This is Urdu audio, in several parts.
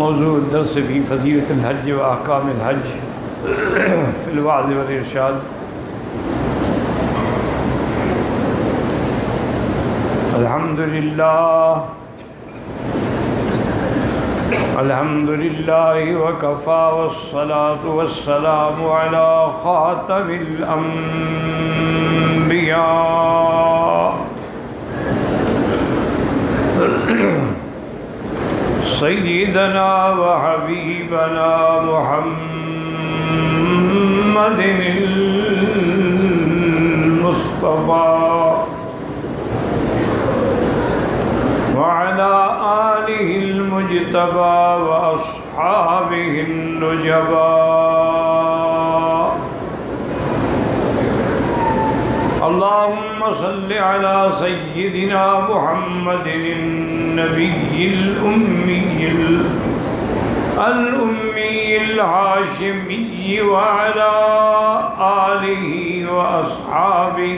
موضوع الدرس في فضيلة الحج وأحكام الحج في الوعظ والإرشاد. الحمد لله وكفى والصلاة والسلام على خاتم الأنبياء سيدنا وحبيبنا محمد المصطفى وعلى آله المجتبى وأصحابه النجبى. اللهم صل على سيدنا محمد النبي الأمي الهاشمي وعلى آله وأصحابه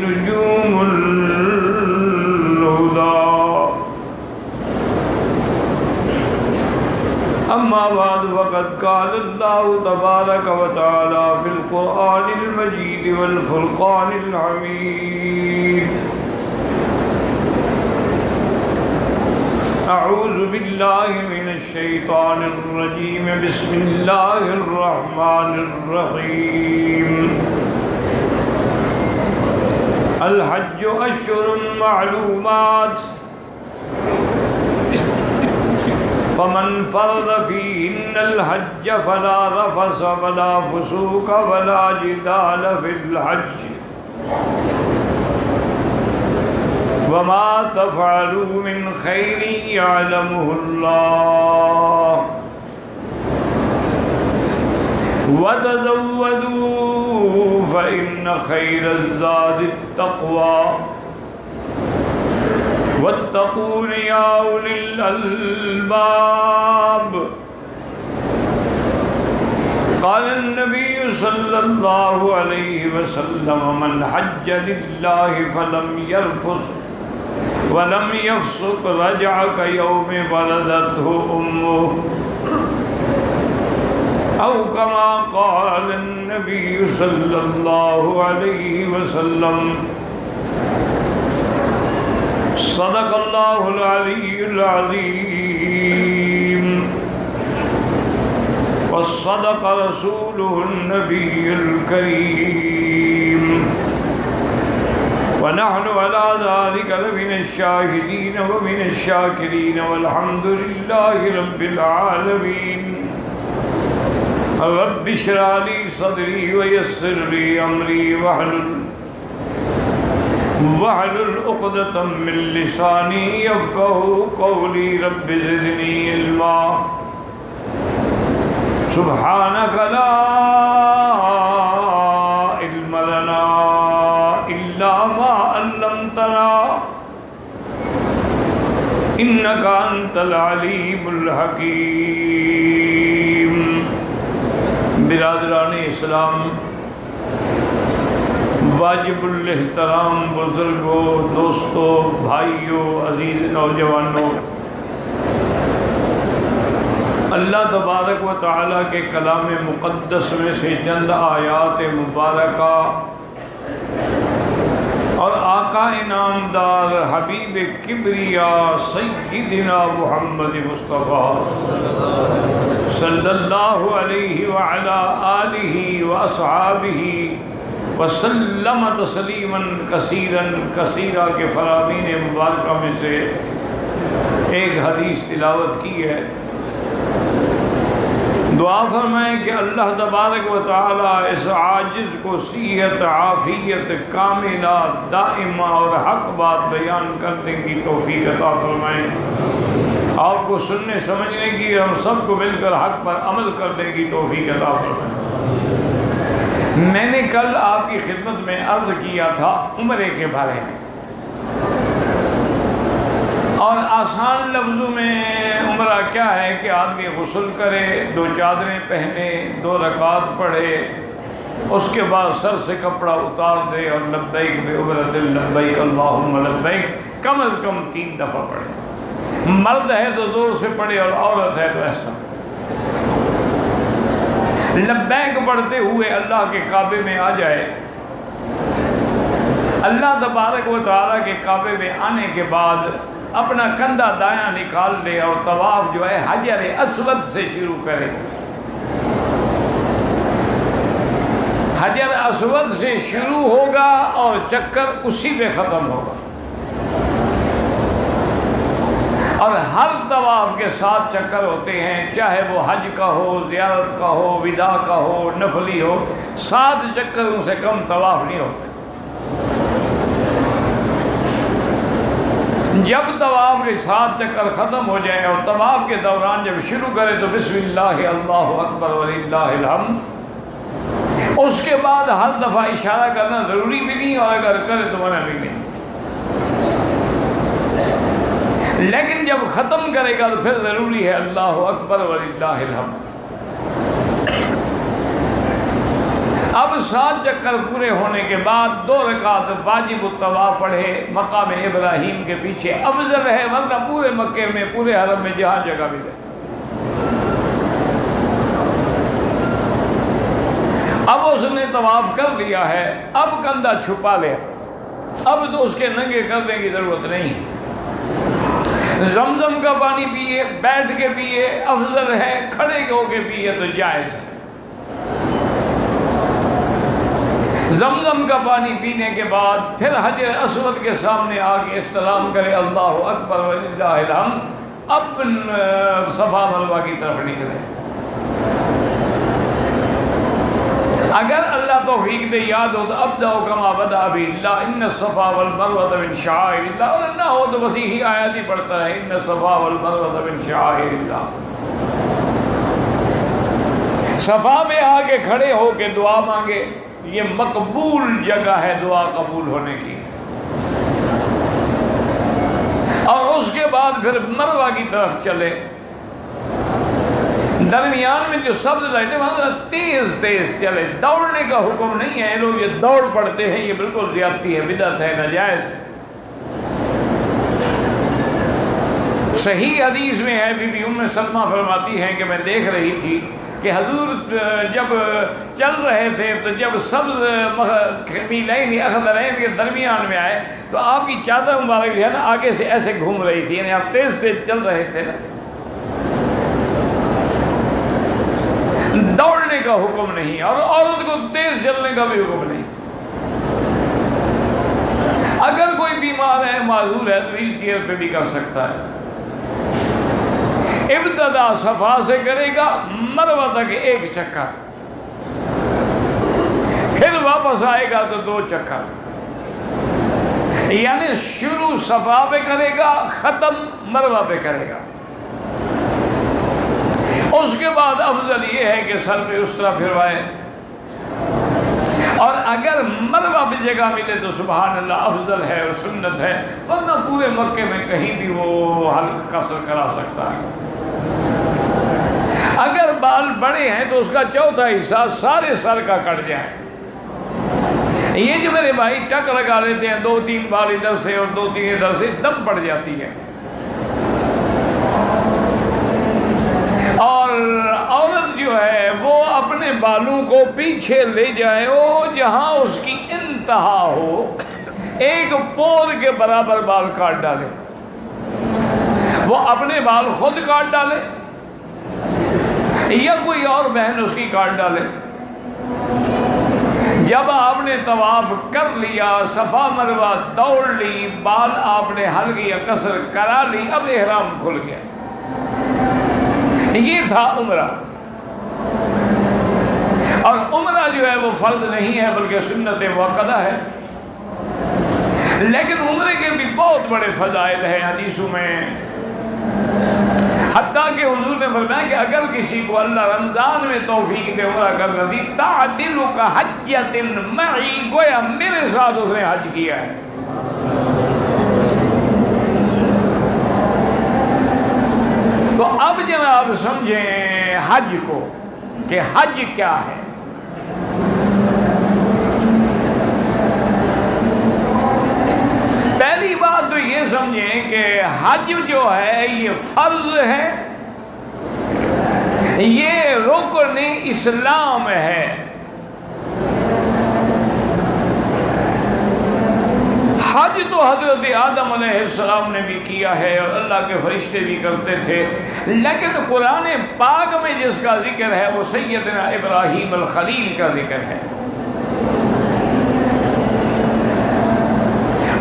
نجوم الهدى. أما بعد فقد قال الله تبارك وتعالى في القرآن المجيد والفرقان الحميد: أعوذ بالله من الشيطان الرجيم. بسم الله الرحمن الرحيم. الحج أشهر معلومات فمن فرض فيهن الحج فلا رفث ولا فسوق ولا جدال في الحج وما تفعلوا من خير يعلمه الله وتزودوا فإن خير الزاد التقوى واتقون يا أولي الألباب. قال النبي صلى الله عليه وسلم: من حج لله فلم يرفث ولم يفسق رجع كيوم ولدته أمه، أو كما قال النبي صلى الله عليه وسلم. صدق الله العلي العظيم وصدق رسوله النبي الكريم، ونحن على ذلك لمن الشاهدين ومن الشاكرين، والحمد لله رب العالمين. رب اشرح لي صدري ويسر لي أمري واحلل عقدة من لساني يفقهوا قولي. رب زدني علما. سبحانك لا علم لنا إلا ما علمتنا إنك أنت العليم الحكيم. برادران اسلام، واجب الاحترام بزرگوں، دوستوں، بھائیوں، عزیز نوجوانوں، اللہ تبارک و تعالیٰ کے کلام مقدس میں سے چند آیات مبارکہ اور آقا انعامدار حبیب کبریا سیدنا محمد مصطفیٰ صلی اللہ علیہ وعلا آلہ واصحابہ وسلم تسلیما کثیرا کثیرا کے فرامین مبارکہ میں سے ایک حدیث تلاوت کی ہے. دعا فرمائیں کہ اللہ تبارک و تعالی اس عاجز کو صحت، عافیت کاملہ دائمہ اور حق بات بیان کرنے کی توفیق عطا فرمائیں. آپ کو سننے سمجھنے کی، ہم سب کو مل کر حق پر عمل کرنے کی توفیق عطا فرمائیں. میں نے کل آپ کی خدمت میں عرض کیا تھا عمرے کے بارے میں، اور آسان لفظوں میں عمرہ کیا ہے کہ آدمی غسل کرے، 2 چادریں پہنے، 2 رکعت پڑھے، اس کے بعد سر سے کپڑا اتار دے اور لبیک بعمرۃ لبیک اللہم لبیک کم از کم 3 دفعہ پڑھے. مرد ہے تو زور سے پڑھے اور عورت ہے تو ایسا. لبیک پڑھتے ہوئے اللہ کے کعبے میں آ جائے. اللہ تبارک و تعالیٰ کے کعبے میں آنے کے بعد اپنا کندھا دایاں نکال لے اور طواف جو ہے حجر اسود سے شروع کرے. حجر اسود سے شروع ہوگا اور چکر اسی پہ ختم ہوگا. اور ہر طواف کے 7 چکر ہوتے ہیں، چاہے وہ حج کا ہو، زیارت کا ہو، وداع کا ہو، نفلی ہو. 7 چکروں سے کم طواف نہیں ہوتے. جب طواف کے 7 چکر ختم ہو جائے اور طواف کے دوران جب شروع کرے تو بسم اللہ اللہ اکبر وللہ الحمد. اس کے بعد ہر دفعہ اشارہ کرنا ضروری بھی نہیں اور اگر کرے تو منع بھی نہیں. لیکن جب ختم کرے گا تو پھر ضروری ہے اللہ اکبر وللہ الحمد. اب 7 چکر پورے ہونے کے بعد 2 رکعت واجب الطواف پڑھے مقام ابراہیم کے پیچھے. افضل ہے، ورنہ پورے مکے میں پورے حرم میں جہاں جگہ ملے. اب اس نے طواف کر لیا ہے، اب کندھا چھپا لیا، اب تو اس کے ننگے کرنے کی ضرورت نہیں. زمزم کا پانی پیے، بیٹھ کے پیے افضل ہے، کھڑے ہو کے پیے تو جائز ہے. زمزم کا پانی پینے کے بعد پھر حجر اسود کے سامنے آ کے استلام کرے اللہ اکبر وللہ الحمد. اب صفا مروہ کی طرف نکلے. اگر اللہ توفیق دے یاد ہو تو ابدأ کما بدأ به اللہ ان الصفا والمروہ من شعائر اللہ، اور نہ ہو تو بس یہی آیات ہی پڑھتا ہے ان الصفا والمروہ من شعائر اللہ. صفا میں آ کے کھڑے ہو کے دعا مانگے. یہ مقبول جگہ ہے دعا قبول ہونے کی. اور اس کے بعد پھر مروہ کی طرف چلے. درمیان میں جو سبز لائٹیں وہاں تیز تیز چلے. دوڑنے کا حکم نہیں ہے. لوگ یہ دوڑ پڑتے ہیں، یہ بالکل زیادتی ہے، بدعت ہے، ناجائز. صحیح حدیث میں ہے، بی بی ام سلمہ فرماتی ہیں کہ میں دیکھ رہی تھی کہ حضور جب چل رہے تھے تو جب سبز میلین اخضرین کے درمیان میں آئے تو آپ کی چادر مبارک جو ہے نا آگے سے ایسے گھوم رہی تھی، یعنی آپ تیز تیز چل رہے تھے نا. دوڑنے کا حکم نہیں اور عورت کو تیز چلنے کا بھی حکم نہیں. اگر کوئی بیمار ہے، معذور ہے تو ویل چیئر پہ بھی کر سکتا ہے. ابتدا صفا سے کرے گا، مروہ تک 1 چکر، پھر واپس آئے گا تو 2 چکر. یعنی شروع صفا پہ کرے گا، ختم مروہ پہ کرے گا. اس کے بعد افضل یہ ہے کہ سر پہ اس طرح پھروائے. اور اگر مروہ پہ جگہ ملے تو سبحان اللہ افضل ہے اور سنت ہے، ورنہ پورے مکے میں کہیں بھی وہ ہلکا قصر کرا سکتا ہے. اگر بال بڑے ہیں تو اس کا چوتھا حصہ سارے سر کا کٹ جائے. یہ جو میرے بھائی ٹک لگا لیتے ہیں 2-3 بال ادھر سے اور 2-3 ادھر سے، دم پڑ جاتی ہے. اور عورت جو ہے وہ اپنے بالوں کو پیچھے لے جائے، وہ جہاں اس کی انتہا ہو 1 پور کے برابر بال کاٹ ڈالے. وہ اپنے بال خود کاٹ ڈالے یا کوئی اور بہن اس کی کاٹ ڈالے. جب آپ نے طواف کر لیا، صفا مروہ دوڑ لی، بال آپ نے حلق یا قصر کرا لی، اب احرام کھل گیا. یہ تھا عمرہ. اور عمرہ جو ہے وہ فرض نہیں ہے بلکہ سنت مؤکدہ ہے. لیکن عمرے کے بھی بہت بڑے فضائل ہیں حدیثوں میں. حتیٰ کہ حضور نے فرمایا کہ اگر کسی کو اللہ رمضان میں توفیق دے عمرہ کرنا دی تعدل کا حجۃ معی، گویا میرے ساتھ اس نے حج کیا ہے. تو اب جناب سمجھیں حج کو کہ حج کیا ہے. سمجھیں کہ حج جو ہے یہ فرض ہے، یہ رکن اسلام ہے۔ حج تو حضرت آدم علیہ السلام نے بھی کیا ہے اور اللہ کے فرشتے بھی کرتے تھے، لیکن قرآن پاک میں جس کا ذکر ہے وہ سیدنا ابراہیم الخلیل کا ذکر ہے۔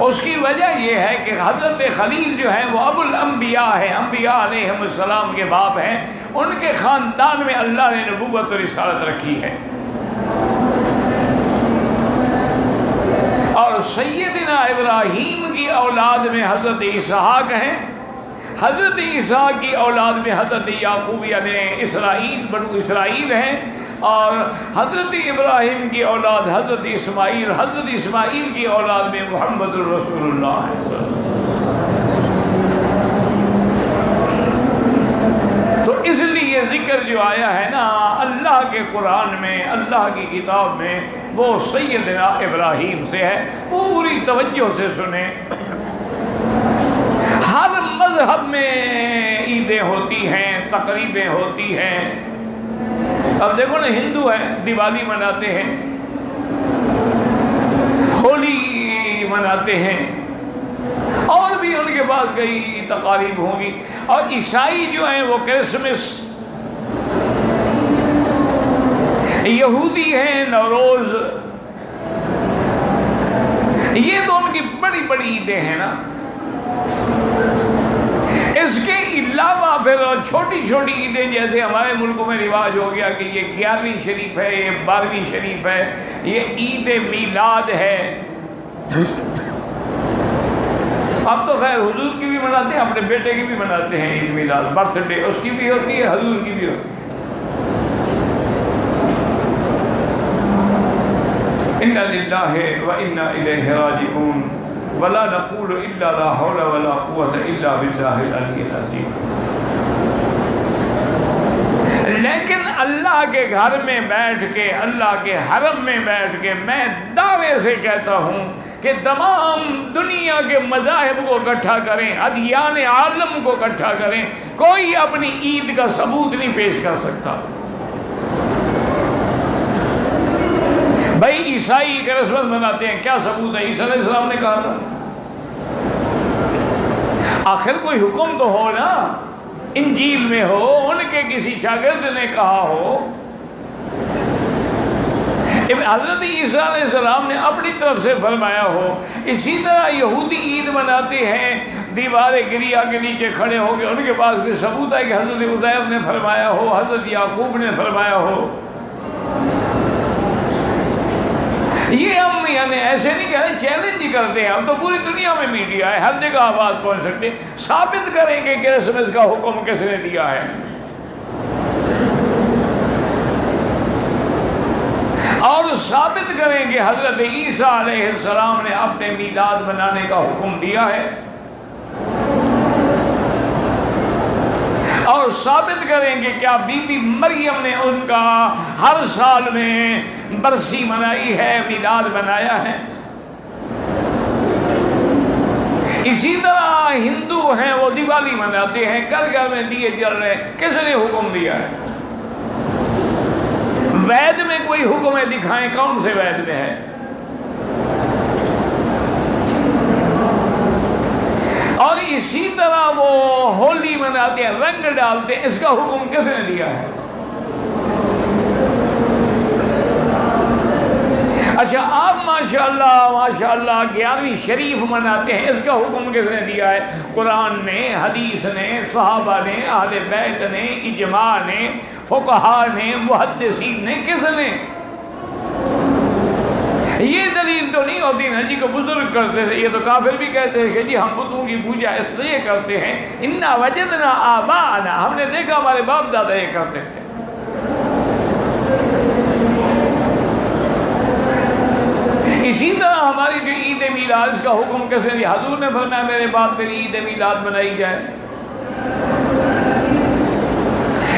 اس کی وجہ یہ ہے کہ حضرت خلیل جو ہے وہ ابو الانبیاء ہیں، انبیاء علیہ السلام کے باپ ہیں، ان کے خاندان میں اللہ نے نبوت و رسالت رکھی ہے۔ اور سیدنا ابراہیم کی اولاد میں حضرت اسحاق ہیں، حضرت اسحاق کی اولاد میں حضرت یعقوب یعنی اسرائیل بنو اسرائیل ہیں، اور حضرت ابراہیم کی اولاد حضرت اسماعیل، حضرت اسماعیل کی اولاد میں محمد الرسول اللہ ہے۔ تو اس لیے ذکر جو آیا ہے نا اللہ کے قرآن میں، اللہ کی کتاب میں، وہ سیدنا ابراہیم سے ہے۔ پوری توجہ سے سنیں، ہر مذہب میں عیدیں ہوتی ہیں، تقریبیں ہوتی ہیں۔ اب دیکھو نا، ہندو ہیں دیوالی مناتے ہیں، ہولی مناتے ہیں، اور بھی ان کے پاس کئی تقاریب ہوں گی، اور عیسائی جو ہیں وہ کرسمس، یہودی ہیں نوروز، یہ تو ان کی بڑی بڑی عیدیں ہیں نا۔ اس کے علاوہ پھر چھوٹی چھوٹی عیدیں، جیسے ہمارے ملک میں رواج ہو گیا کہ یہ 11ویں شریف ہے، یہ 12ویں شریف ہے، یہ عید میلاد ہے۔ اب تو خیر حضور کی بھی مناتے ہیں، اپنے بیٹے کی بھی مناتے ہیں عید میلاد، برتھ ڈے اس کی بھی ہوتی ہے، حضور کی بھی ہوتی ہے۔ انا للہ و انا الیہ راجعون ولا نقول الا لا حول ولا قوة الا باللہ العلی العظیم۔ لیکن اللہ کے گھر میں بیٹھ کے، اللہ کے حرم میں بیٹھ کے میں دعوے سے کہتا ہوں کہ تمام دنیا کے مذاہب کو اکٹھا کریں، ادیان عالم کو اکٹھا کریں، کوئی اپنی عید کا ثبوت نہیں پیش کر سکتا۔ بھائی عیسائی کرسمس مناتے ہیں، کیا ثبوت ہے؟ عیسیٰ علیہ السلام نے کہا تھا۔ آخر کوئی حکم تو ہو نا، انجیل میں ہو، ان کے کسی شاگرد نے کہا ہو۔ حضرت عیسیٰ علیہ السلام نے اپنی طرف سے فرمایا ہو۔ اسی طرح یہودی عید مناتے ہیں، دیوار گریا کے نیچے کھڑے ہو کے، ان کے پاس کوئی ثبوت ہے کہ حضرت عزیر نے فرمایا ہو، حضرت یعقوب نے فرمایا ہو؟ یہ ہم یعنی ایسے نہیں کہہ رہے، چیلنج ہی کرتے ہیں ہم تو، پوری دنیا میں میڈیا ہے، ہر جگہ آواز پہنچ سکتے، ثابت کریں گے کہ کرسمس کا حکم کس نے دیا ہے، اور ثابت کریں کہ حضرت عیسیٰ علیہ السلام نے اپنے میلاد منانے کا حکم دیا ہے، اور ثابت کریں کہ کیا بی بی مریم نے ان کا ہر سال میں برسی منائی ہے، میلاد منایا ہے۔ اسی طرح ہندو ہیں، وہ دیوالی مناتے ہیں، گھر گھر میں دیے جل رہے ہیں، کس نے حکم دیا ہے؟ وید میں کوئی حکم ہے دکھائیں، کون سے وید میں ہے؟ اور اسی طرح وہ ہولی مناتے ہیں، رنگ ڈالتے ہیں، اس کا حکم کس نے دیا ہے؟ اچھا آپ ماشاءاللہ 11ویں شریف مناتے ہیں، اس کا حکم کس نے دیا ہے؟ قرآن نے، حدیث نے، صحابہ نے، اہل بیت نے، اجماع نے، فقہاء نے، محدثین نے، کس نے؟ یہ دلیل تو نہیں ہوتی نا جی کو بزرگ کرتے تھے، یہ تو کافر بھی کہتے ہیں کہ جی ہم بتوں کی پوجا اس لیے کرتے ہیں، انا وجدنا آباءنا، ہم نے دیکھا ہمارے باپ دادا یہ کرتے تھے۔ اسی طرح ہماری جو عید میلاد، اس کا حکم کس نے دیا؟ حضور نے فرمایا میرے بعد میری عید میلاد منائی جائے۔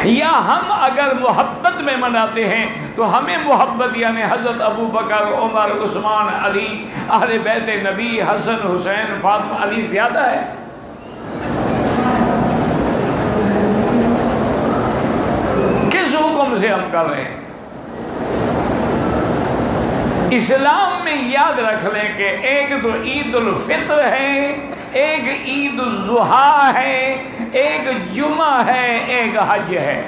یا ہم اگر محبت میں مناتے ہیں تو ہمیں محبت یعنی حضرت ابو بکر، عمر، عثمان، علی، اہل بیت نبی، حسن، حسین، فاطمہ، علی زیادہ ہے۔ حکم سے ہم کر رہے ہیں۔ اسلام میں یاد رکھ لیں کہ ایک تو عید الفطر ہے، ایک عید الاضحیٰ ہے، ایک جمعہ ہے، ایک حج ہے۔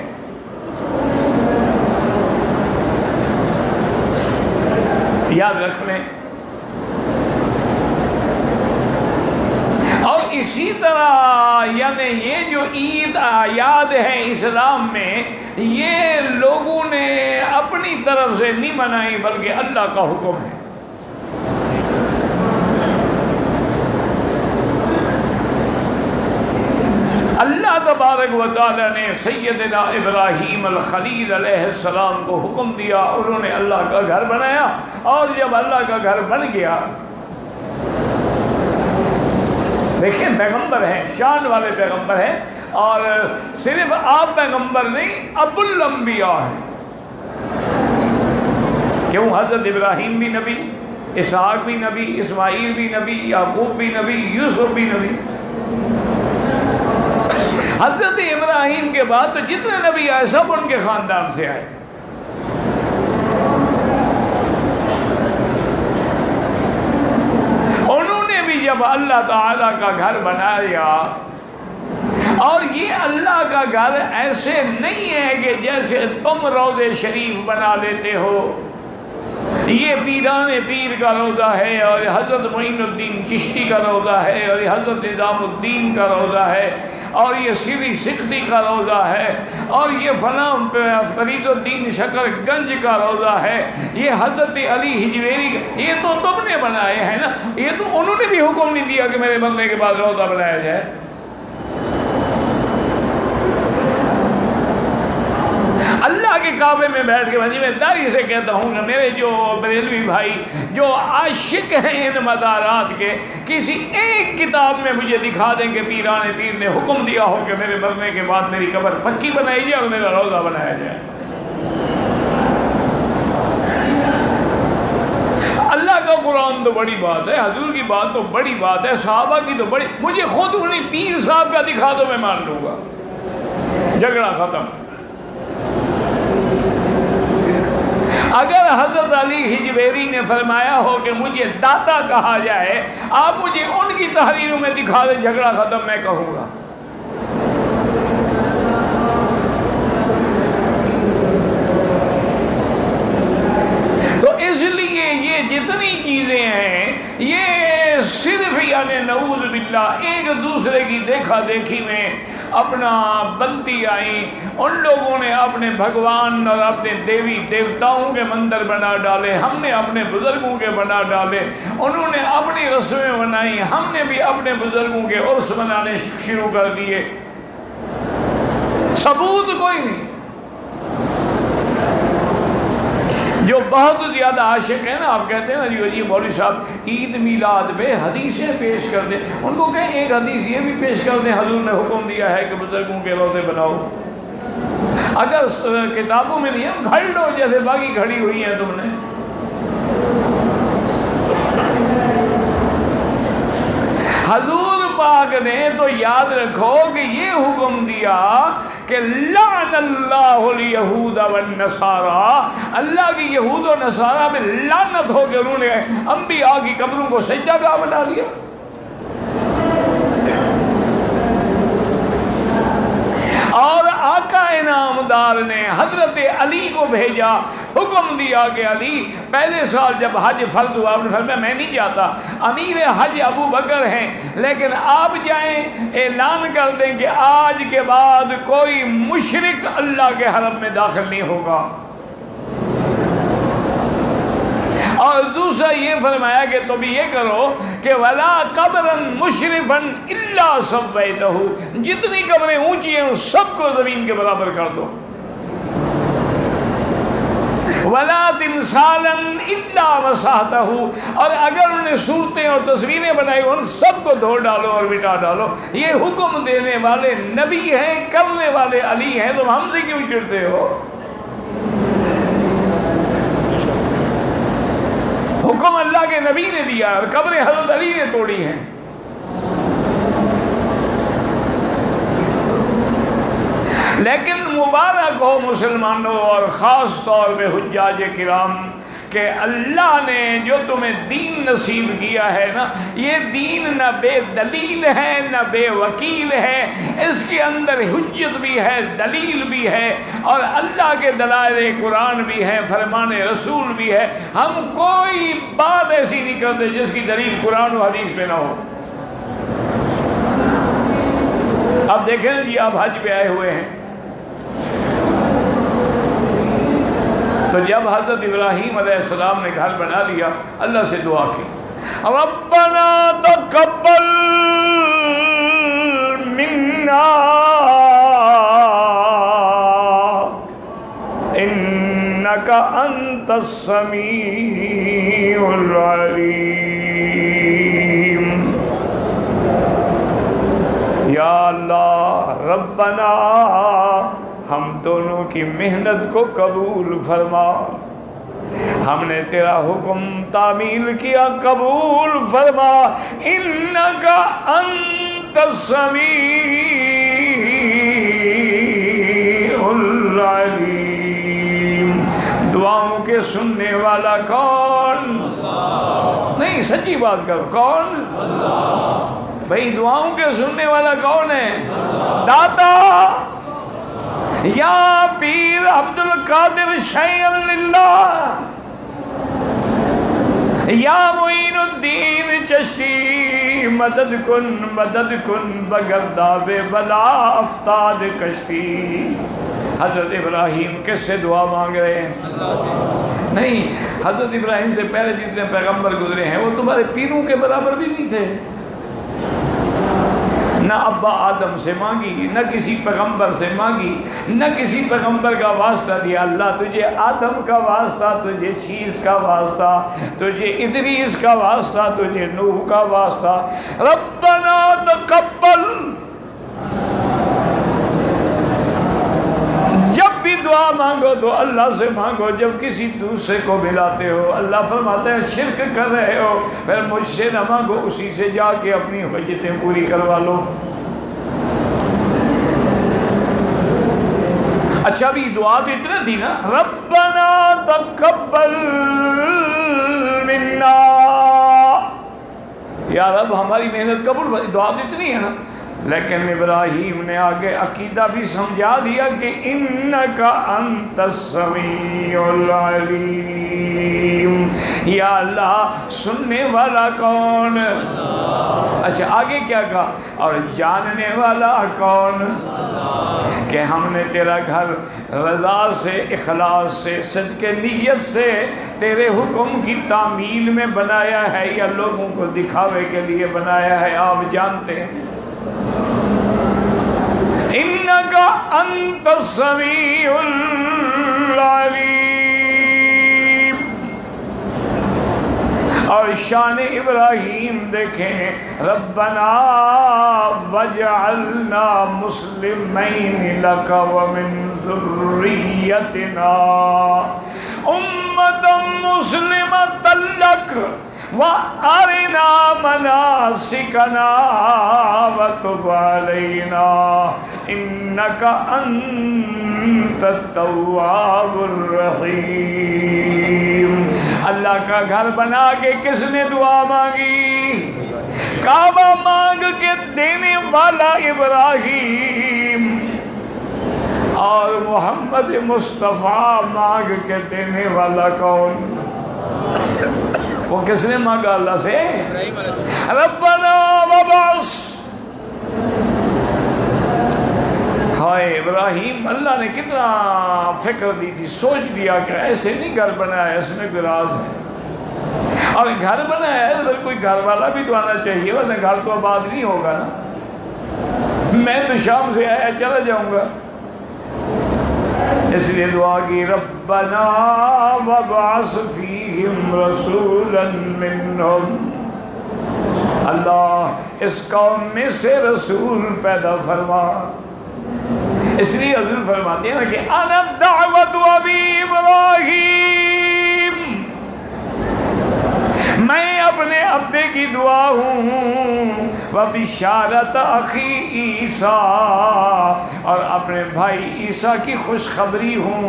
یاد رکھ لیں۔ اور اسی طرح یعنی یہ جو عید اعیاد ہیں اسلام میں، یہ لوگوں نے اپنی طرف سے نہیں منائی بلکہ اللہ کا حکم ہے۔ اللہ تبارک و تعالی نے سیدنا ابراہیم الخلیل علیہ السلام کو حکم دیا، انہوں نے اللہ کا گھر بنایا، اور جب اللہ کا گھر بن گیا، دیکھیں پیغمبر ہیں، شان والے پیغمبر ہیں، اور صرف آپ پیغمبر نہیں، ابو الانبیاء ہیں۔ کیوں؟ حضرت ابراہیم بھی نبی، اسحاق بھی نبی، اسماعیل بھی نبی، یعقوب بھی نبی، یوسف بھی نبی۔ حضرت ابراہیم کے بعد تو جتنے نبی آئے سب ان کے خاندان سے آئے۔ انہوں نے بھی جب اللہ تعالیٰ کا گھر بنایا، اور یہ اللہ کا گھر ایسے نہیں ہے کہ جیسے تم روضہ شریف بنا لیتے ہو، یہ پیران پیر کا روضہ ہے، اور حضرت معین الدین چشتی کا روضہ ہے، اور یہ حضرت نظام الدین کا روضہ ہے، اور یہ سری سکھتی کا روضہ ہے، اور یہ فلاں فرید الدین شکر گنج کا روضہ ہے، یہ حضرت علی ہجویری کا، یہ تو تم نے بنائے ہیں نا، یہ تو انہوں نے بھی حکم نہیں دیا کہ میرے مرنے کے بعد روضہ بنایا جائے۔ اللہ کے کعبے میں بیٹھ کے میں داری سے کہتا ہوں کہ میرے جو بریلوی بھائی جو عاشق ہیں ان مزارات کے، کسی ایک کتاب میں مجھے دکھا دیں کہ پیران پیر نے حکم دیا ہو کہ میرے مرنے کے بعد میری قبر پکی بنائی جائے اور میرا روضہ بنایا جائے۔ اللہ کا قرآن تو بڑی بات ہے، حضور کی بات تو بڑی بات ہے، صحابہ کی تو بڑی، مجھے خود انہیں پیر صاحب کا دکھا دو میں مان لوں گا، جھگڑا ختم۔ اگر حضرت علی ہجویری نے فرمایا ہو کہ مجھے داتا کہا جائے، آپ مجھے ان کی تحریروں میں دکھا دیں، جھگڑا ختم، میں کہوں گا۔ تو اس لیے یہ جتنی چیزیں ہیں یہ صرف یعنی نعوذ باللہ ایک دوسرے کی دیکھا دیکھی میں اپنا بنتی آئیں۔ ان لوگوں نے اپنے بھگوان اور اپنے دیوی دیوتاؤں کے مندر بنا ڈالے، ہم نے اپنے بزرگوں کے بنا ڈالے، انہوں نے اپنی رسمیں بنائی، ہم نے بھی اپنے بزرگوں کے عرس بنانے شروع کر دیے۔ ثبوت کوئی نہیں۔ جو بہت زیادہ عاشق ہیں نا، آپ کہتے ہیں نا جی مولوی صاحب عید میلاد پہ حدیثیں پیش کر دیں، ان کو کہیں ایک حدیث یہ بھی پیش کر دیں، حضور نے حکم دیا ہے کہ بزرگوں کے روضے بناؤ۔ اگر کتابوں میں نہیں ہے گھڑ لو، جیسے باقی گھڑی ہوئی ہیں تم نے۔ حضور پاک نے تو یاد رکھو کہ یہ حکم دیا کہ لعن اللہ الیہود والنصارى، اللہ کی یہود و نصارہ میں لعنت ہو کہ انہوں نے انبیاء کی قبروں کو سجدہ گاہ بنا دیا۔ اور آقا انعامدار نے حضرت علی کو بھیجا، حکم دیا کہ علی پہلے سال جب حج فرض ہوا، آپ نے فرمایا میں نہیں جاتا، امیر حج ابو بکر ہیں، لیکن آپ جائیں، اعلان کر دیں کہ آج کے بعد کوئی مشرک اللہ کے حرم میں داخل نہیں ہوگا۔ اور دوسرا یہ فرمایا کہ تم یہ کرو کہ وَلَا قَبْرًا مُشْرِفًا إِلَّا سَوَّيْتَهُ، جتنی قبریں اونچی ہیں سب کو زمین کے برابر کر دو۔ وَلَا تِمْثَالًا إِلَّا مَسَحْتَهُ، اور اگر انہوں نے صورتیں اور تصویریں بنائی ان سب کو دھو ڈالو اور مٹا ڈالو۔ یہ حکم دینے والے نبی ہیں، کرنے والے علی ہیں، تم ہم سے کیوں چڑھتے ہو؟ حکم اللہ کے نبی نے دیا اور قبر حضرت علی نے توڑی ہیں۔ لیکن مبارک ہو مسلمانوں اور خاص طور پہ حجاج کرام کہ اللہ نے جو تمہیں دین نصیب کیا ہے نا، یہ دین نہ بے دلیل ہے نہ بے وکیل ہے، اس کے اندر حجت بھی ہے، دلیل بھی ہے، اور اللہ کے دلائل قرآن بھی ہے، فرمان رسول بھی ہے۔ ہم کوئی بات ایسی نہیں کرتے جس کی دلیل قرآن و حدیث پہ نہ ہو۔ اب دیکھیں جی، آپ حج پہ آئے ہوئے ہیں، تو جب حضرت ابراہیم علیہ السلام نے گھر بنا لیا، اللہ سے دعا کی، ربنا تقبل منا انک انت السمیع العلیم۔ یا اللہ ربنا، ہم دونوں کی محنت کو قبول فرما، ہم نے تیرا حکم تعمیل کیا، قبول فرما، انک انت السمیع العلیم۔ دعاؤں کے سننے والا کون؟ نہیں، سچی بات کرو، کون؟ بھئی دعاؤں کے سننے والا کون ہے؟ داتا یا پیر عبد القادر شیئا للہ، یا معین الدین چشتی مدد کن بگرداب بلا افتاد کشتی۔ حضرت ابراہیم کس سے دعا مانگ رہے ہیں؟ نہیں، حضرت ابراہیم سے پہلے جتنے پیغمبر گزرے ہیں وہ تمہارے پیروں کے برابر بھی نہیں تھے۔ نہ ابا آدم سے مانگی، نہ کسی پیغمبر سے مانگی، نہ کسی پیغمبر کا واسطہ دیا۔ اللہ تجھے آدم کا واسطہ، تجھے شیس کا واسطہ، تجھے ادریس کا واسطہ، تجھے نوح کا واسطہ۔ ربنا تقبل، جب بھی دعا مانگو تو اللہ سے مانگو، جب کسی دوسرے کو ملاتے ہو اللہ فرماتا ہے شرک کر رہے ہو، پھر مجھ سے نہ مانگو، اسی سے جا کے اپنی حاجتیں پوری کروا لو۔ اچھا بھی دعا تو اتنا تھی نا، ربنا تقبل منا، یا رب ہماری محنت قبول، دعا تو اتنی ہے نا۔ لیکن ابراہیم نے آگے عقیدہ بھی سمجھا دیا کہ انک انت السمیع العلیم، یا اللہ سننے والا کون؟ اچھا آگے کیا کہا؟ اور جاننے والا کون؟ کہ ہم نے تیرا گھر رضا سے، اخلاص سے، صدق نیت سے تیرے حکم کی تعمیل میں بنایا ہے یا لوگوں کو دکھاوے کے لیے بنایا ہے؟ آپ جانتے ہیں انک انت السمیع العلیم۔ اور شان ابراہیم دیکھیں، ربنا وجعلنا مسلمین لک ومن ذریتنا امۃ مسلمۃ لک وارنا مناسکنا وتب علینا انک انت التواب الرحیم۔ اللہ کا گھر بنا کے کس نے دعا مانگی؟ کعبہ مانگ کے دینے والا ابراہیم، اور محمد مصطفیٰ مانگ کے دینے والا کون؟ وہ کس نے مانگا اللہ سے؟ ربنا وبعث۔ ہائے ابراہیم، اللہ نے کتنا فکر دی تھی، سوچ لیا کہ ایسے نہیں گھر بنایا، اس میں کوئی راز ہے، اور گھر بنایا ہے تو کوئی گھر والا بھی تو آنا چاہیے، ورنہ گھر تو آباد نہیں ہوگا نا۔ میں تو شام سے آیا چلا جاؤں گا، اس لیے دعا کی ربنا وابعث فیہم رسولا منہم، اللہ اس قوم میں سے رسول پیدا فرما۔ اس لیے حضور فرماتے ہیں کہ انا دعوت ابی ابراہیم، میں اپنے ابے کی دعا ہوں، و وبشارت اخی عیسیٰ، اور اپنے بھائی عیسیٰ کی خوشخبری ہوں،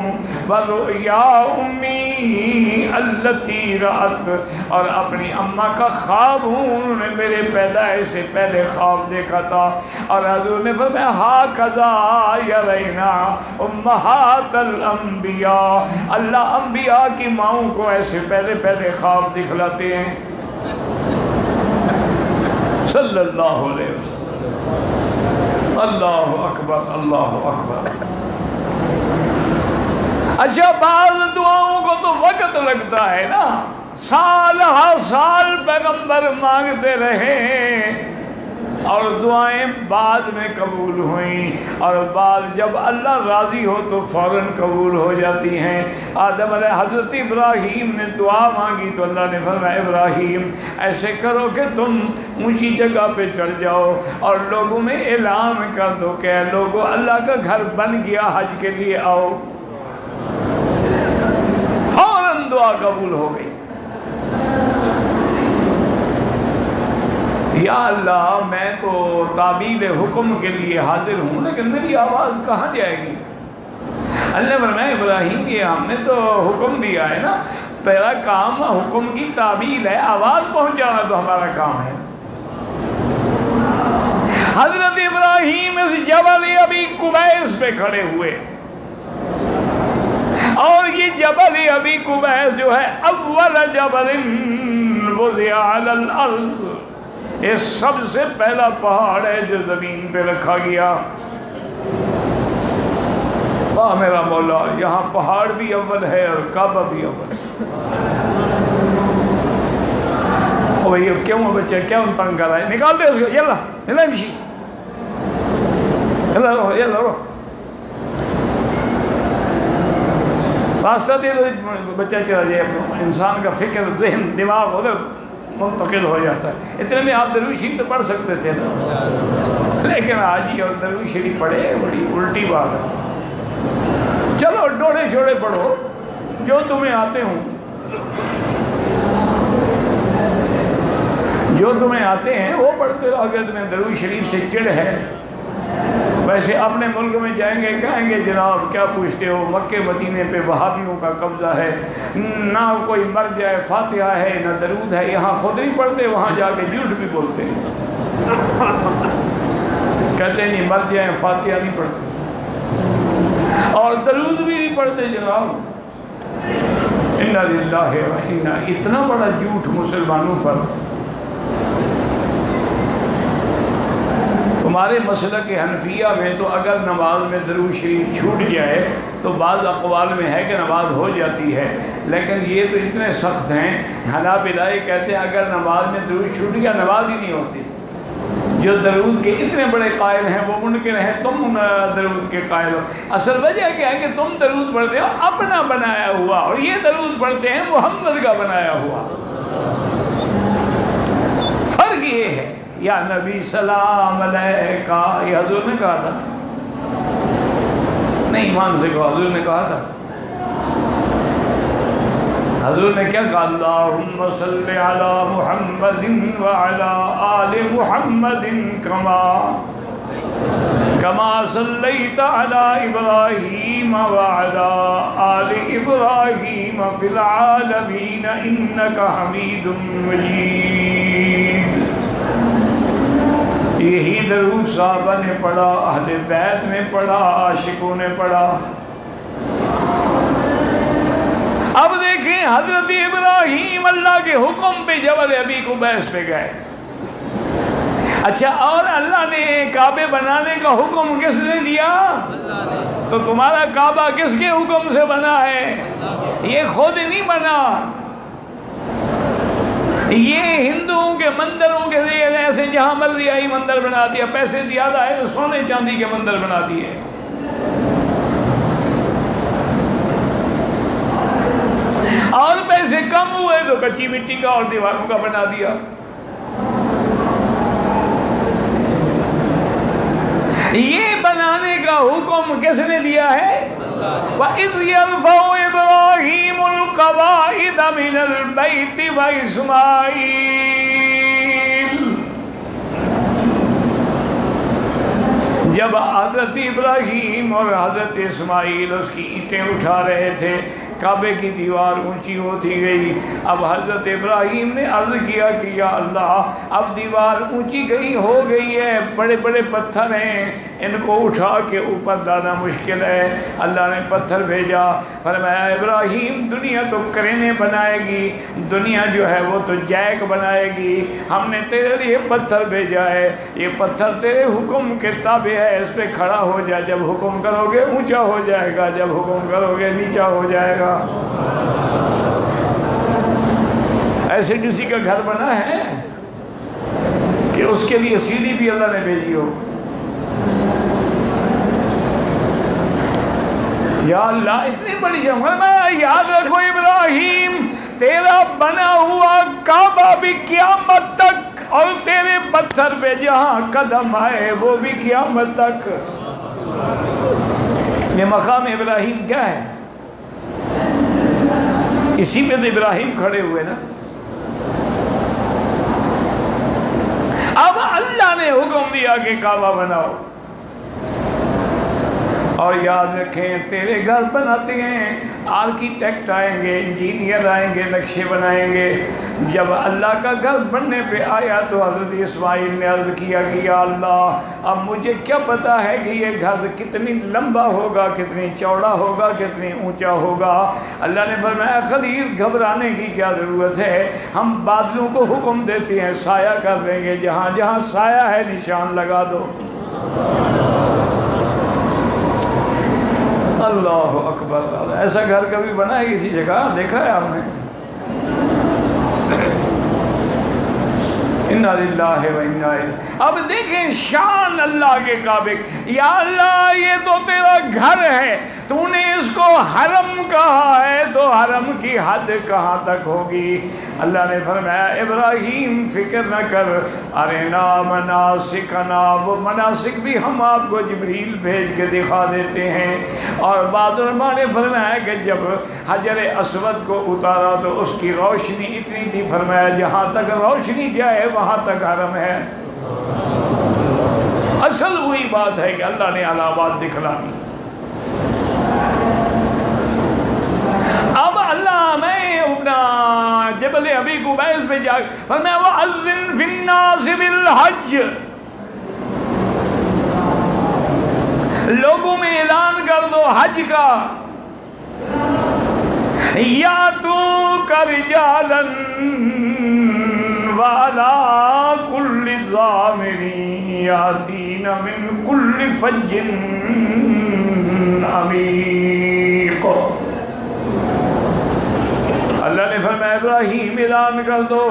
ورؤیا امی التی رأت، اور اپنی اماں کا خواب ہوں، انہوں نے میرے پیدائش سے پہلے خواب دیکھا تھا، اور حضور نے فرمایا ھکذا یرینا امہات الانبیاء، اللہ انبیاء کی ماؤں کو ایسے پہلے پہلے خواب دکھلاتے ہیں صلی اللہ علیہ وسلم۔ اللہ اکبر، اللہ اکبر۔ اچھا بعض دعاؤں کو تو وقت لگتا ہے نا، سال ہر سال پیغمبر مانگتے رہے اور دعائیں بعد میں قبول ہوئیں، اور بعد جب اللہ راضی ہو تو فوراً قبول ہو جاتی ہیں۔ آدم علیہ حضرت ابراہیم نے دعا مانگی تو اللہ نے فرمایا ابراہیم ایسے کرو کہ تم اونچی جگہ پہ چڑھ جاؤ اور لوگوں میں اعلان کر دو کہ اے لوگوں اللہ کا گھر بن گیا، حج کے لیے آؤ۔ فوراً دعا قبول ہو گئی۔ یا اللہ میں تو تعبیر حکم کے لیے حاضر ہوں، لیکن میری آواز کہاں جائے گی؟ اللہ نے فرمایا ابراہیم یہ ہم نے تو حکم دیا ہے نا، تیرا کام حکم کی تعبیر ہے، آواز پہنچانا تو ہمارا کام ہے۔ حضرت ابراہیم اس جبل ابی قبیس پہ کھڑے ہوئے، اور یہ جبل ابی قبیس جو ہے اول جبل وضع علی الارض، یہ سب سے پہلا پہاڑ ہے جو زمین پہ رکھا گیا۔ میرا مولا یہاں پہاڑ بھی اول ہے اور کعبہ بھی اول ہے۔ بھائی کیوں بچے کیا ان تنگ کر رہا ہے؟ نکال دے اس کو، یلا یلا مشی، یلا رو یلا رو، راستہ دے دو بچہ چلا جائے۔ انسان کا فکر ذہن دماغ ہو منتقل ہو جاتا ہے۔ اتنے میں آپ درود شریف تو پڑھ سکتے تھے نا، لیکن حاجی اور درود شریف پڑھے بڑی الٹی بات ہے۔ چلو ڈوڑے شوڑے پڑھو جو تمہیں آتے ہوں، جو تمہیں آتے ہیں وہ پڑھتے رہو۔ اگر تمہیں درود شریف سے چڑ ہے، ویسے اپنے ملک میں جائیں گے کہیں گے جناب کیا پوچھتے ہو، مکے مدینے پہ وہابیوں کا قبضہ ہے، نہ کوئی مر جائے فاتحہ ہے نہ درود ہے، یہاں خود نہیں پڑھتے، وہاں جا کے جھوٹ بھی بولتے ہیں، کہتے ہیں نہیں مر جائیں فاتحہ نہیں پڑھتے اور درود بھی نہیں پڑھتے جناب۔ انا للہ و انا، اتنا بڑا جھوٹ مسلمانوں پر۔ تمہارے مسلک حنفیہ میں تو اگر نماز میں درود شریف چھوٹ جائے تو بعض اقوال میں ہے کہ نماز ہو جاتی ہے، لیکن یہ تو اتنے سخت ہیں۔ حنابلہ کہتے ہیں اگر نماز میں درود چھوٹ گیا نماز ہی نہیں ہوتی۔ جو درود کے اتنے بڑے قائل ہیں وہ منکر ہیں، تم درود کے قائل ہو۔ اصل وجہ کیا ہے کہ تم درود پڑھتے ہو اپنا بنایا ہوا، اور یہ درود پڑھتے ہیں محمد کا بنایا ہوا۔ فرق یہ ہے یا نبی سلام علیکہ، یہ حضور نے کہا تھا، نہیں ایمان سے کہا، حضور نے کہا تھا۔ حضور نے کیا کہا؟ اللہم صلی علی محمد وعلی آل محمد کما صلیت علی ابراہیم وعلی آل ابراہیم فی العالمین انکا حمید مجید۔ یہی درود صحابہ نے پڑھا، اہل بیت نے پڑھا، عاشقوں نے پڑھا۔ اب دیکھیں حضرت ابراہیم اللہ کے حکم پہ جبل ابی قبیس پہ گئے۔ اچھا اور اللہ نے کعبے بنانے کا حکم کس نے دیا؟ تو تمہارا کعبہ کس کے حکم سے بنا ہے؟ یہ خود نہیں بنا، یہ ہندوؤں کے مندروں کے ذریعے ایسے جہاں مرضی آئی مندر بنا دیا، پیسے زیادہ ہے تو سونے چاندی کے مندر بنا دیے۔ اور پیسے کم ہوئے تو کچی مٹی کا اور دیواروں کا بنا دیا۔ یہ بنانے کا حکم کس نے دیا ہے؟ وَإِذْ يَرْفَعُ إِبْرَاهِيمُ الْقَوَاعِدَ مِنَ الْبَيْتِ وَإِسْمَاعِيلُ جب حضرت ابراہیم اور حضرت اسماعیل اس کی اینٹیں اٹھا رہے تھے، کعبے کی دیوار اونچی ہوتی گئی۔ اب حضرت ابراہیم نے عرض کیا کہ یا اللہ اب دیوار اونچی ہو گئی ہے، بڑے بڑے پتھر ہیں، ان کو اٹھا کے اوپر لانا مشکل ہے۔ اللہ نے پتھر بھیجا، فرمایا ابراہیم دنیا تو کرینے بنائے گی، دنیا جو ہے وہ تو جیک بنائے گی، ہم نے تیرے لیے پتھر بھیجا ہے، یہ پتھر تیرے حکم کے تابع ہے، اس پہ کھڑا ہو جا، جب حکم کرو گے اونچا ہو جائے گا، جب حکم کرو گے نیچا ہو جائے گا۔ ایسے کسی کا گھر بنا ہے کہ اس کے لیے سیڑھی بھی اللہ نے بھیجی ہو؟ یا اللہ اتنی بڑی جگہ میں یاد رکھو ابراہیم تیرا بنا ہوا کعبہ بھی قیامت تک، اور تیرے پتھر پہ جہاں قدم آئے وہ بھی قیامت تک۔ یہ مقام ابراہیم کیا ہے؟ اسی پہ تو ابراہیم کھڑے ہوئے نا۔ اب اللہ نے حکم دیا کہ کعبہ بناؤ، اور یاد رکھیں تیرے گھر بناتے ہیں آرکیٹیکٹ آئیں گے، انجینئر آئیں گے، نقشے بنائیں گے۔ جب اللہ کا گھر بننے پہ آیا تو حضرت اسماعیل نے عرض کیا کہ یا اللہ اب مجھے کیا پتا ہے کہ یہ گھر کتنی لمبا ہوگا، کتنی چوڑا ہوگا، کتنی اونچا ہوگا۔ اللہ نے فرمایا خلیل گھبرانے کی کیا ضرورت ہے، ہم بادلوں کو حکم دیتے ہیں سایہ کر دیں گے، جہاں جہاں سایہ ہے نشان لگا دو۔ اللہ اکبر۔ ایسا گھر کبھی بنا ہے کسی جگہ؟ دیکھا ہے آپ نے؟ انا للہ و انا الیہ۔ اب دیکھیں شان اللہ کے کعبے، یا اللہ یہ تو تیرا گھر ہے، تو نے اس کو حرم کہا ہے، تو حرم کی حد کہاں تک ہوگی؟ اللہ نے فرمایا ابراہیم فکر نہ کر، ارنا مناسکنا، وہ مناسک بھی ہم آپ کو جبریل بھیج کے دکھا دیتے ہیں۔ اور بعض علماء نے فرمایا کہ جب حجر اسود کو اتارا تو اس کی روشنی اتنی تھی، فرمایا جہاں تک روشنی جائے وہاں تک حرم ہے۔ اصل وہی بات ہے کہ اللہ نے علامات دکھلانی۔ اب اللہ میں اپنا جبل ابی قبیس پہ جا فرمایا وَأَذِّن فِي النَّاسِ بِالْحَجِّ، لوگوں میں اعلان کر دو حج کا، یَأْتُوکَ رِجَالًا وَعَلَىٰ كُلِّ ضَامِرٍ يَأْتِينَ مِن كُلِّ فَجٍّ عَمِيقٍ۔ اللہ نے فرمایا ابراہیم اعلان کر دو۔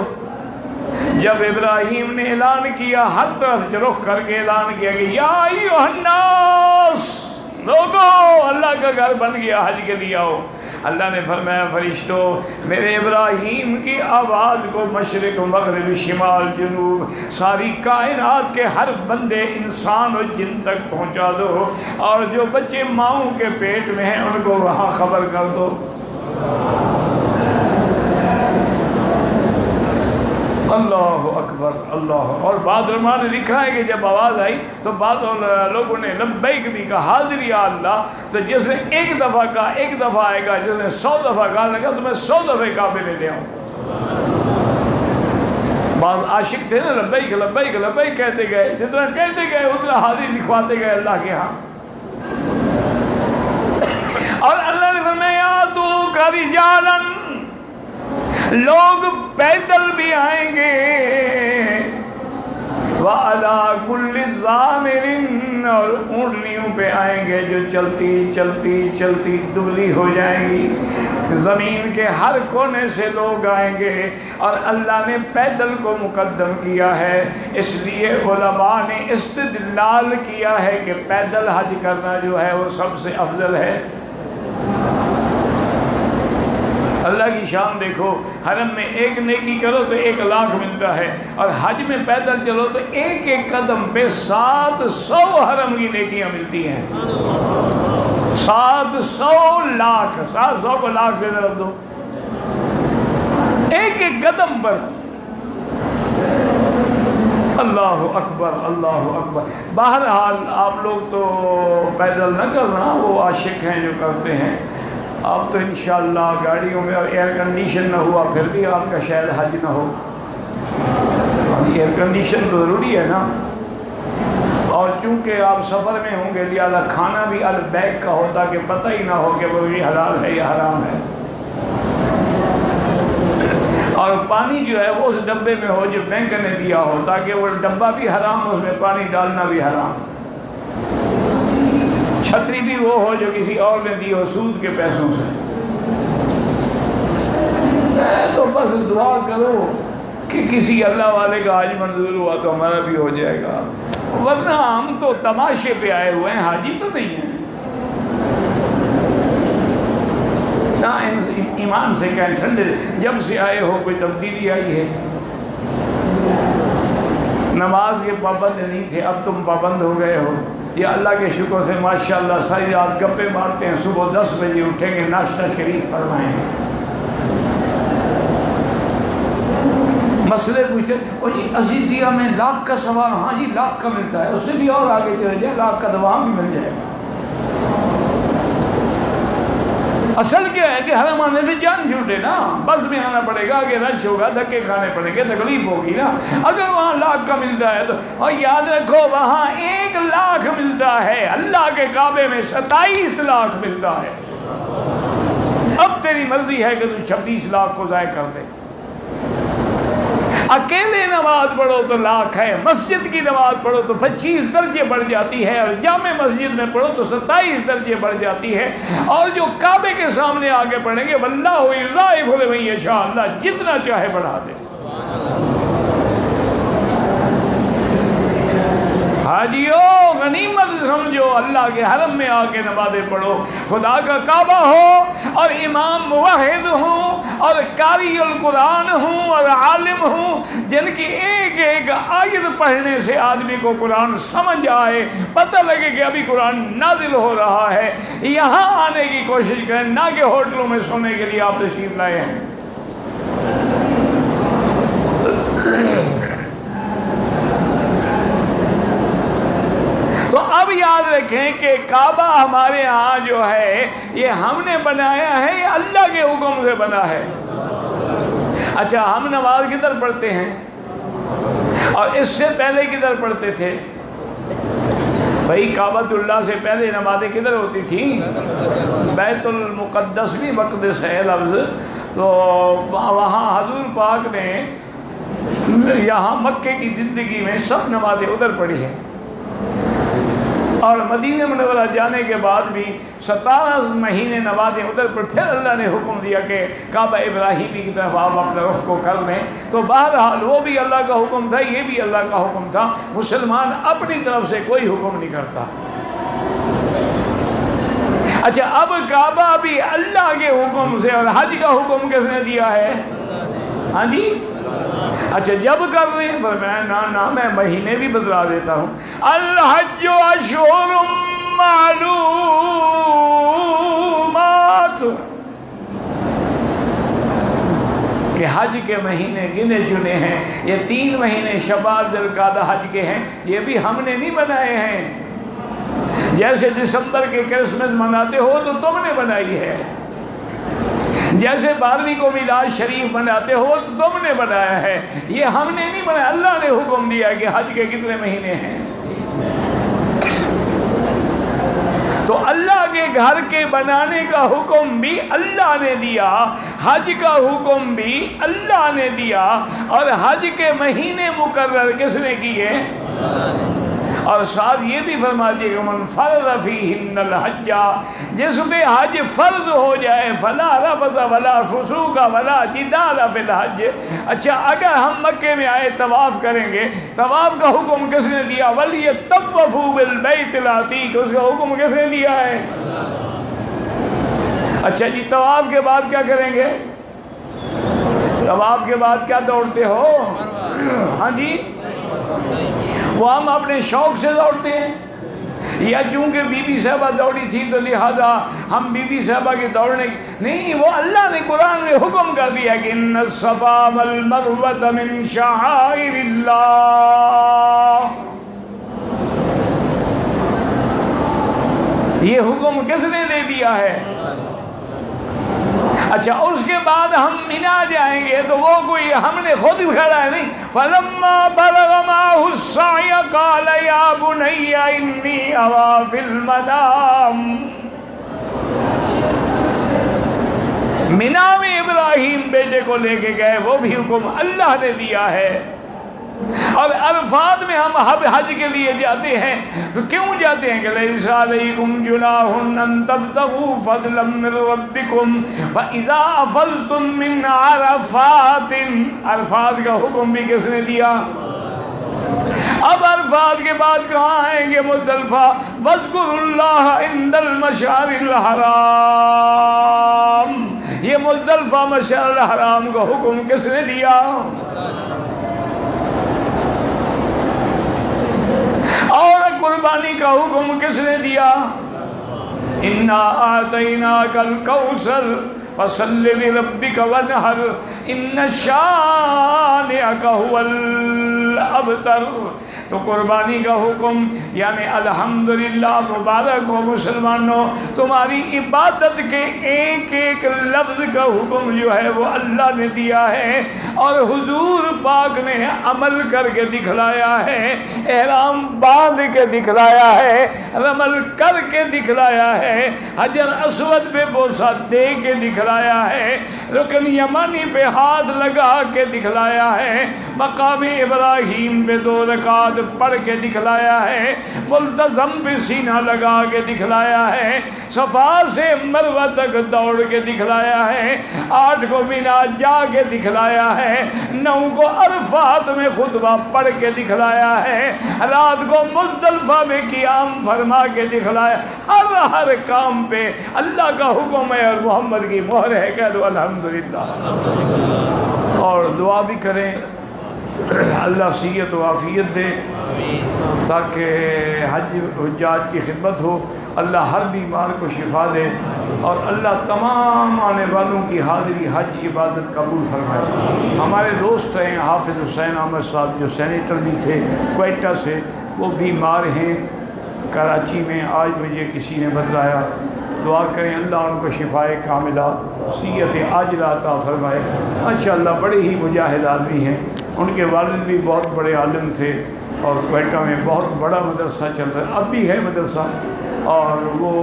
جب ابراہیم نے اعلان کیا ہر طرف رخ کر کے اعلان کیا کہ یا ایھا الناس، لوگو اللہ کا گھر بن گیا، حج کے لیے آؤ۔ اللہ نے فرمایا فرشتوں میرے ابراہیم کی آواز کو مشرق مغرب شمال جنوب ساری کائنات کے ہر بندے انسان اور جن تک پہنچا دو، اور جو بچے ماؤں کے پیٹ میں ہیں ان کو وہاں خبر کر دو۔ اللہ اکبر اللہ۔ اور بعض علماء نے لکھا ہے کہ جب آواز آئی تو بعض لوگوں نے لبیک بھی کہا، حاضر یا اللہ۔ تو جس نے ایک دفعہ کہا ایک دفعہ آئے گا، جس نے 100 دفعہ کہا لگا تو میں 100 دفعہ کعبے میں لے آؤں۔ بعض عاشق تھے نا، لبیک لبیک لبیک کہتے گئے، جتنا کہتے گئے اتنا حاضری لکھواتے گئے اللہ کے ہاں۔ اور اللہ نے فرمایا تو رجالا، لوگ پیدل بھی آئیں گے، وَعَلَىٰ كُلِّ ضَامِرٍ، اور اونٹنیوں پہ آئیں گے جو چلتی چلتی چلتی دبلی ہو جائیں گی۔ زمین کے ہر کونے سے لوگ آئیں گے، اور اللہ نے پیدل کو مقدم کیا ہے، اس لیے علماء نے استدلال کیا ہے کہ پیدل حج کرنا جو ہے وہ سب سے افضل ہے۔ اللہ کی شان دیکھو، حرم میں ایک نیکی کرو تو 1,00,000 ملتا ہے، اور حج میں پیدل چلو تو ایک ایک قدم پہ 700 حرم کی نیکیاں ملتی ہیں۔ 700 لاکھ، 700 کو لاکھ سے ضرب دو، ایک ایک قدم پر۔ اللہ اکبر اللہ اکبر۔ بہرحال آپ لوگ تو پیدل نہ کرنا، وہ عاشق ہیں جو کرتے ہیں۔ آپ تو انشاءاللہ گاڑیوں میں ایئر کنڈیشن نہ ہوا پھر بھی آپ کا شاید حج نہ ہو۔ ایئر کنڈیشن تو ضروری ہے نا، اور چونکہ آپ سفر میں ہوں گے لہٰذا کھانا بھی البیک کا ہوتا کہ پتہ ہی نہ ہو کہ وہ بھی حلال ہے یا حرام ہے، اور پانی جو ہے وہ اس ڈبے میں ہو جو بینک نے دیا ہو تاکہ وہ ڈبہ بھی حرام، اس میں پانی ڈالنا بھی حرام، چھتری بھی وہ ہو جو کسی اور نے دی ہو سود کے پیسوں سے۔ تو بس دعا کرو کہ کسی اللہ والے کا حج منظور ہوا تو ہمارا بھی ہو جائے گا، ورنہ ہم تو تماشے پہ آئے ہوئے ہیں، حاجی تو نہیں ہیں نا۔ ایمان سے کہیں ٹھنڈے جب سے آئے ہو کوئی تبدیلی آئی ہے؟ نماز کے پابند نہیں تھے، اب تم پابند ہو گئے ہو، یا اللہ کے شکر سے ماشاءاللہ ساری رات گپے مارتے ہیں، صبح 10 بجے اٹھیں گے، ناشتہ شریف فرمائیں گے۔ مسئلے پوچھے او جی عزیزیہ میں لاکھ کا سوال، ہاں جی لاکھ کا ملتا ہے، اس سے بھی اور آگے چلے جائے لاکھ کا دوام بھی مل جائے گا۔ اصل کیا ہے کہ حرم آنے سے جان چھوٹے نا، بس میں آنا پڑے گا، آگے رش ہوگا، دھکے کھانے پڑیں گے، تکلیف ہوگی نا۔ اگر وہاں لاکھ کا ملتا ہے تو، اور یاد رکھو وہاں 1 لاکھ ملتا ہے، اللہ کے کعبے میں 27 لاکھ ملتا ہے۔ اب تیری مرضی ہے کہ تو 26 لاکھ کو ضائع کر دے۔ اکیلے نماز پڑھو تو لاکھ ہے، مسجد کی نماز پڑھو تو 25 درجے بڑھ جاتی ہے، اور جامع مسجد میں پڑھو تو 27 درجے بڑھ جاتی ہے، اور جو کعبے کے سامنے آگے پڑھیں گے واللہ یضاعف لمن یشاء، اللہ جتنا چاہے بڑھا دے۔ حاجیو غنیمت سمجھو، اللہ کے حرم میں آ کے نمازیں پڑھو، خدا کا کعبہ ہو اور امام موحد ہوں اور قاری القرآن ہوں اور عالم ہوں، جن کی ایک ایک آیت پڑھنے سے آدمی کو قرآن سمجھ آئے، پتہ لگے کہ ابھی قرآن نازل ہو رہا ہے، یہاں آنے کی کوشش کریں، نہ کہ ہوٹلوں میں سونے کے لیے آپ تشریف لائے ہیں۔ تو اب یاد رکھیں کہ کعبہ ہمارے ہاں جو ہے یہ ہم نے بنایا ہے، یہ اللہ کے حکم سے بنا ہے۔ اچھا ہم نماز کدھر پڑھتے ہیں اور اس سے پہلے کدھر پڑھتے تھے؟ بھائی کعبۃ اللہ سے پہلے نمازیں کدھر ہوتی تھیں؟ بیت المقدس بھی مقدس ہے لفظ، تو وہاں حضور پاک نے یہاں مکے کی زندگی میں سب نمازیں ادھر پڑھی ہیں، اور مدینہ منورہ جانے کے بعد بھی 17 مہینے نمازیں ادھر پر، پھر اللہ نے حکم دیا کہ کعبہ ابراہیمی کی طرف آپ اپنے رخ کو کر لیں۔ تو بہرحال وہ بھی اللہ کا حکم تھا، یہ بھی اللہ کا حکم تھا، مسلمان اپنی طرف سے کوئی حکم نہیں کرتا۔ اچھا اب کعبہ بھی اللہ کے حکم سے، اور حج کا حکم کس نے دیا ہے؟ ہاں جی اچھا جب کر رہے ہیں فرمایا نا میں مہینے بھی بدلا دیتا ہوں، الحج اشہر معلومات، کہ حج کے مہینے گنے چنے ہیں، یہ 3 مہینے شوال ذوالقعدہ حج کے ہیں، یہ بھی ہم نے نہیں بنائے ہیں۔ جیسے دسمبر کے کرسمس مناتے ہو تو تم نے بنائی ہے، جیسے 12ویں کو میلاد شریف مناتے ہو تو تم نے بنایا ہے، یہ ہم نے نہیں بنایا، اللہ نے حکم دیا کہ حج کے کتنے مہینے ہیں۔ تو اللہ کے گھر کے بنانے کا حکم بھی اللہ نے دیا، حج کا حکم بھی اللہ نے دیا، اور حج کے مہینے مقرر کس نے کیے؟ اور ساتھ یہ بھی فرما دیے کہ من فرض فیہن الحج، جس پہ حج فرض ہو جائے فلا رفث ولا فسوق ولا جدال فی الحج۔ اچھا اگر ہم مکے میں آئے طواف کریں گے، طواف کا حکم کس نے دیا؟ وَلْيَطَّوَّفُوا بِالْبَيْتِ الْعَتِيقِ، اس کا حکم کس نے دیا ہے؟ اچھا جی طواف کے بعد کیا کریں گے؟ طواف کے بعد کیا دوڑتے ہو؟ ہاں جی وہ ہم اپنے شوق سے دوڑتے ہیں، یا چونکہ بی بی صاحبہ دوڑی تھی تو لہذا ہم بی بی صاحبہ کے دوڑنے نہیں، وہ اللہ نے قرآن میں حکم کر دیا کہ ان الصفا والمروۃ من شعائر اللہ. یہ حکم کس نے دے دیا ہے؟ اچھا اس کے بعد ہم مینا جائیں گے تو وہ کوئی ہم نے خود کھڑا ہے نہیں. فلما بلغ معه السعي قال يا بني اني ارى في المنام. مینا میں ابراہیم بیٹے کو لے کے گئے، وہ بھی حکم اللہ نے دیا ہے. اور عرفات میں ہم حج کے لیے جاتے ہیں تو کیوں جاتے ہیں کہ لیس علیکم جناح ان تبتغوا فضلا من ربکم فاذا افضتم من عرفات. عرفات کا حکم بھی کس نے دیا؟ اب عرفات کے بعد کہاں آئیں گے؟ مزدلفہ. واذکروا اللہ عند المشعر الحرام. یہ مزدلفہ مشعر الحرام کا حکم کس نے دیا؟ اور قربانی کا حکم کس نے دیا؟ انا آتیناک الکوثر فصل لربک وانحر ان شانئک هو الابتر. تو قربانی کا حکم یعنی الحمدللہ مبارک ہو مسلمانوں، تمہاری عبادت کے ایک ایک لفظ کا حکم جو ہے وہ اللہ نے دیا ہے اور حضور پاک نے عمل کر کے دکھلایا ہے. احرام باندھ کے دکھلایا ہے، رمل کر کے دکھلایا ہے، حجر اسود پہ بوسہ دے کے دکھلایا ہے، رکن یمانی پہ ہاتھ لگا کے دکھلایا ہے، مقام ابراہیم پہ 2 رکعت پڑھ کے دکھلایا ہے، ملتزم پہ سینہ لگا کے دکھلایا ہے، صفا سے مروہ تک دوڑ کے دکھلایا ہے، 8 کو مینا جا کے دکھلایا ہے، 9 کو عرفات میں خطبہ پڑھ کے دکھلایا ہے، رات کو مزدلفہ میں قیام فرما کے دکھلایا. ہر کام پہ اللہ کا حکم ہے اور محمد کی مہر ہے. کہہ دو الحمدللہ. اور دعا بھی کریں اللہ صحت و عافیت دے تاکہ حجاج کی خدمت ہو. اللہ ہر بیمار کو شفا دے اور اللہ تمام آنے والوں کی حاضری حج عبادت قبول فرمائے. ہمارے دوست ہیں حافظ حسین احمد صاحب جو سینیٹر بھی تھے کوئٹہ سے، وہ بیمار ہیں کراچی میں. آج مجھے کسی نے بتلایا. دعا کریں اللہ ان کو شفائے کاملہ صحت عاجلہ عطا فرمائے. ماشاءاللہ بڑے ہی مجاہد آدمی ہیں. ان کے والد بھی بہت بڑے عالم تھے اور کوئٹہ میں بہت بڑا مدرسہ چل رہا ہے، اب بھی ہے مدرسہ، اور وہ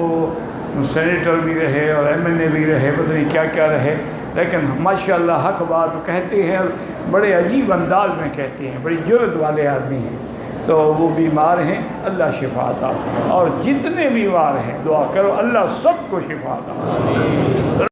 سینیٹر بھی رہے اور MLA بھی رہے، پتہ نہیں کیا کیا رہے، لیکن ماشاءاللہ حق بات کہتے ہیں اور بڑے عجیب انداز میں کہتے ہیں. بڑی جرت والے آدمی ہیں. تو وہ بیمار ہیں، اللہ شفا عطا. اور جتنے بیمار ہیں دعا کرو اللہ سب کو شفا عطا.